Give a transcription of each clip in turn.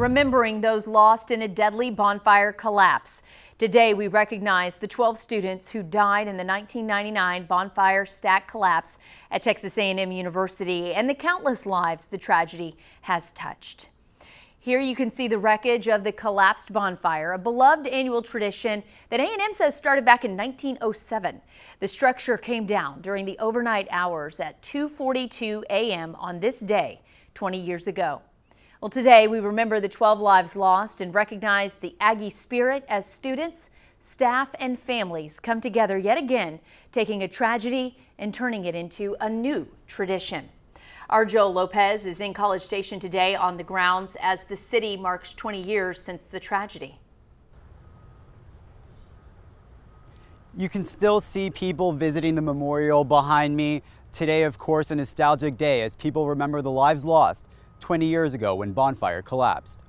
remembering those lost in a deadly bonfire collapse. Today, we recognize the 12 students who died in the 1999 bonfire stack collapse at Texas A&M University and the countless lives the tragedy has touched. Here you can see the wreckage of the collapsed bonfire, a beloved annual tradition that A&M says started back in 1907. The structure came down during the overnight hours at 2:42 a.m. on this day 20 years ago. Well, today we remember the 12 lives lost and recognize the Aggie spirit as students, staff, and families come together yet again, taking a tragedy and turning it into a new tradition. Our Joel Lopez is in College Station today on the grounds as the city marks 20 years since the tragedy. You can still see people visiting the memorial behind me. Today, of course, a nostalgic day as people remember the lives lost 20 years ago when Bonfire collapsed.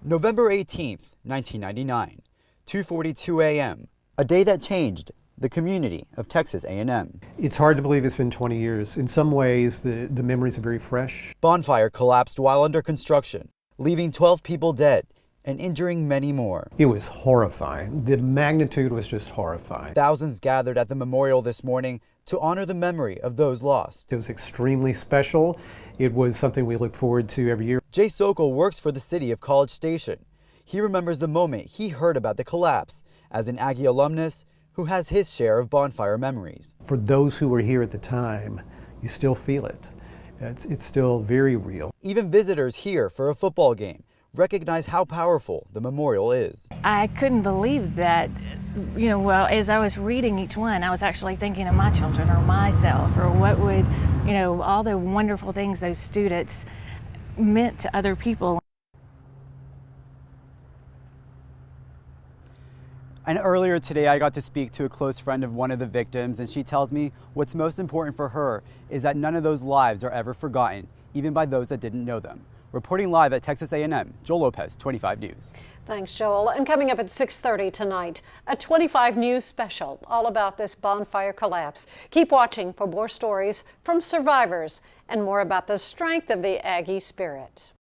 November 18th, 1999, 2:42 a.m., a day that changed the community of Texas A&M. It's hard to believe it's been 20 years. In some ways, the memories are very fresh. Bonfire collapsed while under construction, leaving 12 people dead and injuring many more. It was horrifying. The magnitude was just horrifying. Thousands gathered at the memorial this morning to honor the memory of those lost. It was extremely special. It was something we look forward to every year. Jay Sokol works for the city of College Station. He remembers the moment he heard about the collapse as an Aggie alumnus who has his share of bonfire memories. For those who were here at the time, you still feel it. It's still very real. Even visitors here for a football game recognize how powerful the memorial is. I couldn't believe that, well, as I was reading each one, I was actually thinking of my children or myself or what would, all the wonderful things those students meant to other people. And earlier today, I got to speak to a close friend of one of the victims, and she tells me what's most important for her is that none of those lives are ever forgotten, even by those that didn't know them. Reporting live at Texas A&M, Joel Lopez, 25 News. Thanks, Joel. And coming up at 6:30 tonight, a 25 News special all about this bonfire collapse. Keep watching for more stories from survivors and more about the strength of the Aggie spirit.